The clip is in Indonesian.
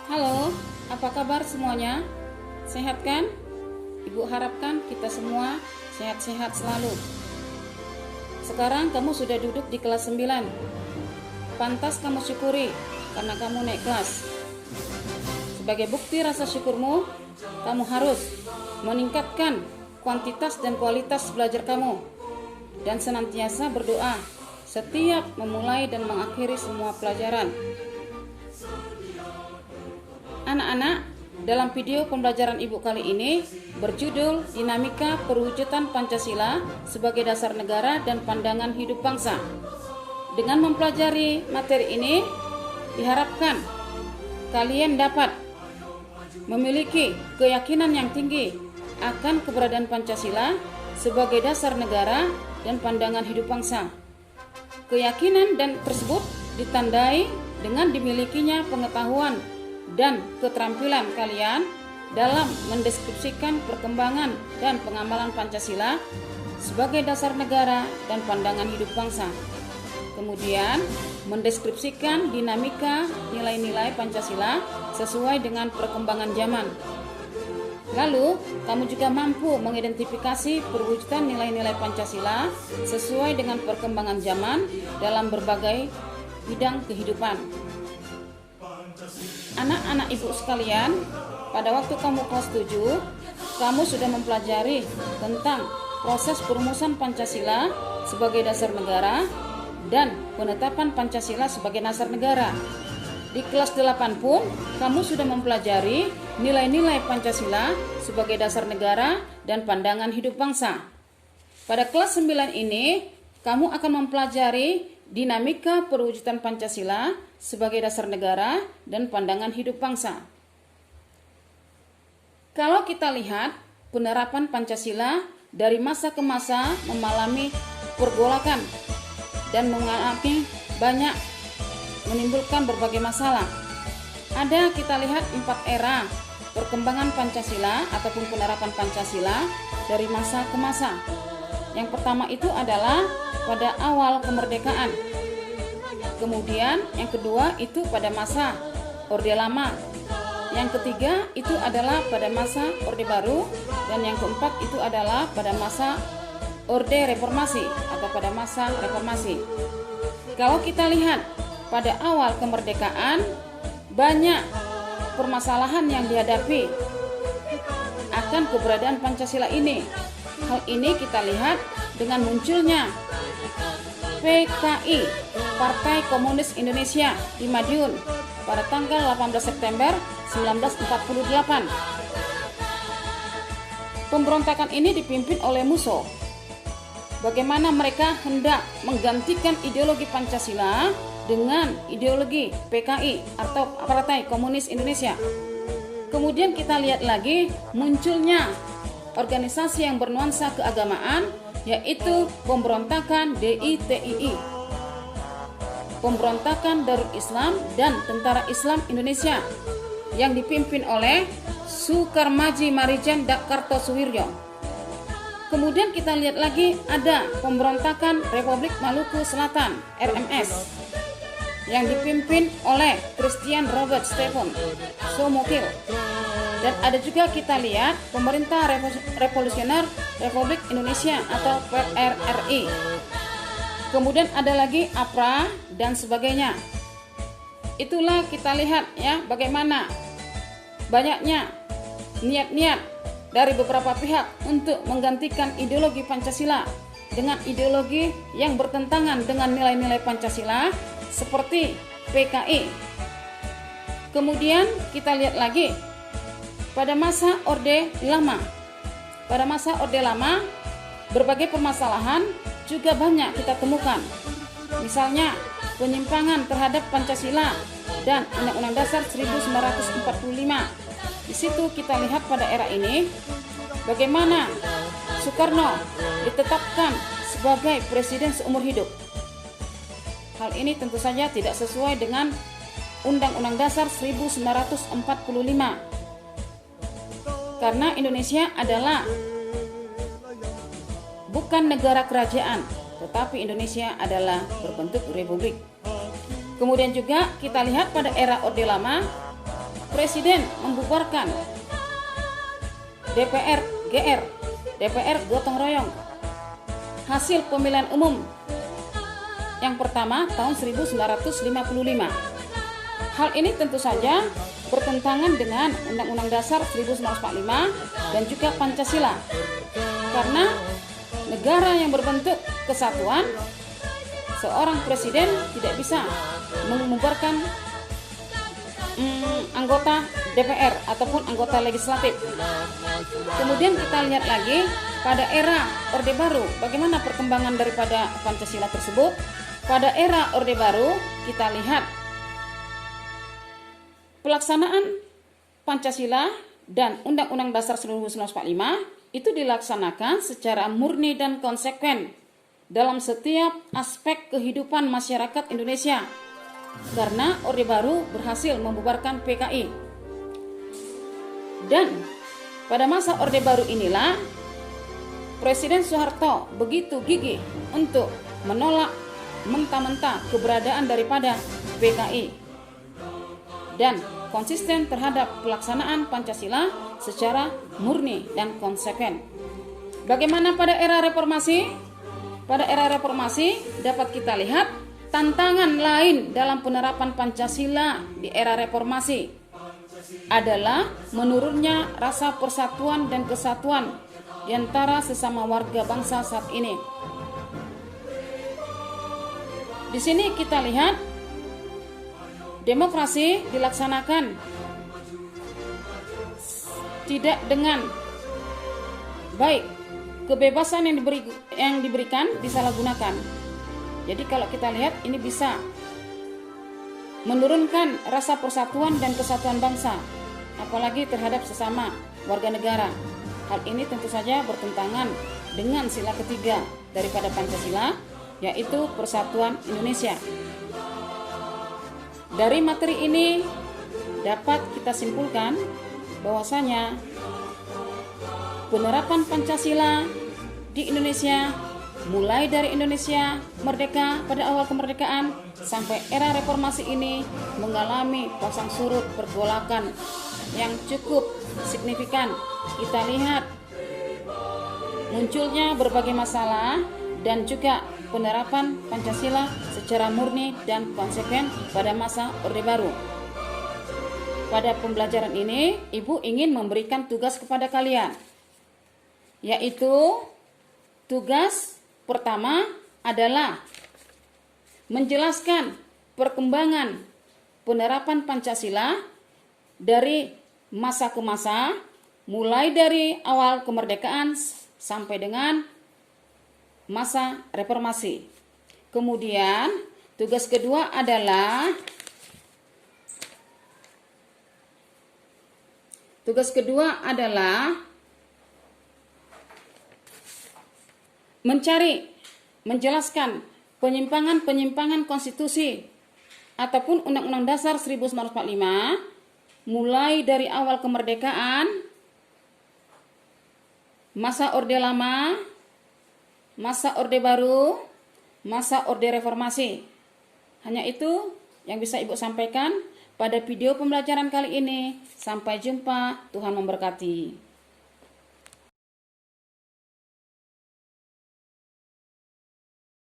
Halo, apa kabar semuanya? Sehat kan? Ibu harapkan kita semua sehat-sehat selalu. Sekarang kamu sudah duduk di kelas 9. Pantas kamu syukuri karena kamu naik kelas. Sebagai bukti rasa syukurmu, kamu harus meningkatkan kuantitas dan kualitas belajar kamu dan senantiasa berdoa setiap memulai dan mengakhiri semua pelajaran. Anak-anak, dalam video pembelajaran Ibu kali ini berjudul Dinamika Perwujudan Pancasila sebagai Dasar Negara dan Pandangan Hidup Bangsa. Dengan mempelajari materi ini, diharapkan kalian dapat memiliki keyakinan yang tinggi akan keberadaan Pancasila sebagai dasar negara dan pandangan hidup bangsa. Keyakinan dan tersebut ditandai dengan dimilikinya pengetahuan dan keterampilan kalian dalam mendeskripsikan perkembangan dan pengamalan Pancasila sebagai dasar negara dan pandangan hidup bangsa. Kemudian, mendeskripsikan dinamika nilai-nilai Pancasila sesuai dengan perkembangan zaman. Lalu, kamu juga mampu mengidentifikasi perwujudan nilai-nilai Pancasila sesuai dengan perkembangan zaman dalam berbagai bidang kehidupan. Anak-anak ibu sekalian, pada waktu kamu kelas 7, kamu sudah mempelajari tentang proses perumusan Pancasila sebagai dasar negara dan penetapan Pancasila sebagai dasar negara. Di kelas 8 pun, kamu sudah mempelajari nilai-nilai Pancasila sebagai dasar negara dan pandangan hidup bangsa. Pada kelas 9 ini, kamu akan mempelajari dinamika perwujudan Pancasila sebagai dasar negara dan pandangan hidup bangsa. Kalau kita lihat penerapan Pancasila dari masa ke masa mengalami pergolakan dan mengalami banyak menimbulkan berbagai masalah. Ada kita lihat 4 era perkembangan Pancasila ataupun penerapan Pancasila dari masa ke masa. Yang pertama itu adalah pada awal kemerdekaan. Kemudian yang kedua itu pada masa Orde Lama. Yang ketiga itu adalah pada masa Orde Baru. Dan yang keempat itu adalah pada masa Orde Reformasi atau pada masa Reformasi. Kalau kita lihat pada awal kemerdekaan, banyak permasalahan yang dihadapi akan keberadaan Pancasila ini. Hal ini kita lihat dengan munculnya PKI, Partai Komunis Indonesia di Madiun pada tanggal 18 September 1948. Pemberontakan ini dipimpin oleh Musso. Bagaimana mereka hendak menggantikan ideologi Pancasila dengan ideologi PKI atau Partai Komunis Indonesia. Kemudian kita lihat lagi munculnya organisasi yang bernuansa keagamaan, yaitu pemberontakan DITII, pemberontakan Darul Islam dan Tentara Islam Indonesia yang dipimpin oleh Sukarmaji Marijan Kartosuwiryo. Kemudian kita lihat lagi ada pemberontakan Republik Maluku Selatan RMS yang dipimpin oleh Christian Robert Stephen Somokil. Dan ada juga kita lihat pemerintah revolusioner Republik Indonesia atau PRRI. Kemudian ada lagi APRA dan sebagainya. Itulah kita lihat ya bagaimana banyaknya niat-niat dari beberapa pihak untuk menggantikan ideologi Pancasila dengan ideologi yang bertentangan dengan nilai-nilai Pancasila seperti PKI. Kemudian kita lihat lagi pada masa Orde Lama. Pada masa Orde Lama, berbagai permasalahan juga banyak kita temukan. Misalnya, penyimpangan terhadap Pancasila dan Undang-Undang Dasar 1945. Di situ kita lihat pada era ini, bagaimana Soekarno ditetapkan sebagai presiden seumur hidup. Hal ini tentu saja tidak sesuai dengan Undang-Undang Dasar 1945. Karena Indonesia adalah bukan negara kerajaan, tetapi Indonesia adalah berbentuk republik. Kemudian juga kita lihat pada era Orde Lama, Presiden membubarkan DPR GR, DPR gotong royong. Hasil pemilihan umum yang pertama tahun 1955. Hal ini tentu saja bertentangan dengan Undang-Undang Dasar 1945 dan juga Pancasila. Karena negara yang berbentuk kesatuan, seorang presiden tidak bisa membubarkan anggota DPR ataupun anggota legislatif. Kemudian kita lihat lagi pada era Orde Baru, bagaimana perkembangan daripada Pancasila tersebut. Pada era Orde Baru kita lihat pelaksanaan Pancasila dan Undang-Undang Dasar 1945 itu dilaksanakan secara murni dan konsekuen dalam setiap aspek kehidupan masyarakat Indonesia. Karena Orde Baru berhasil membubarkan PKI. Dan pada masa Orde Baru inilah Presiden Soeharto begitu gigih untuk menolak mentah-mentah keberadaan daripada PKI dan konsisten terhadap pelaksanaan Pancasila secara murni dan konsekuen. Bagaimana pada era reformasi? Pada era reformasi dapat kita lihat tantangan lain dalam penerapan Pancasila di era reformasi adalah menurunnya rasa persatuan dan kesatuan di antara sesama warga bangsa saat ini. Di sini kita lihat demokrasi dilaksanakan tidak dengan baik. Kebebasan yang diberikan disalahgunakan. Jadi kalau kita lihat ini bisa menurunkan rasa persatuan dan kesatuan bangsa, apalagi terhadap sesama warga negara. Hal ini tentu saja bertentangan dengan sila ketiga daripada Pancasila, yaitu persatuan Indonesia. Dari materi ini dapat kita simpulkan bahwasanya penerapan Pancasila di Indonesia mulai dari Indonesia merdeka pada awal kemerdekaan sampai era reformasi ini mengalami pasang surut pergolakan yang cukup signifikan. Kita lihat munculnya berbagai masalah dan juga penerapan Pancasila secara murni dan konsekuen pada masa Orde Baru. Pada pembelajaran ini, Ibu ingin memberikan tugas kepada kalian, yaitu tugas pertama adalah menjelaskan perkembangan penerapan Pancasila dari masa ke masa, mulai dari awal kemerdekaan sampai dengan masa reformasi. Kemudian tugas kedua adalah menjelaskan penyimpangan konstitusi ataupun Undang-Undang Dasar 1945 mulai dari awal kemerdekaan, masa Orde Lama, masa Orde Baru, masa Orde Reformasi. Hanya itu yang bisa Ibu sampaikan pada video pembelajaran kali ini. Sampai jumpa, Tuhan memberkati.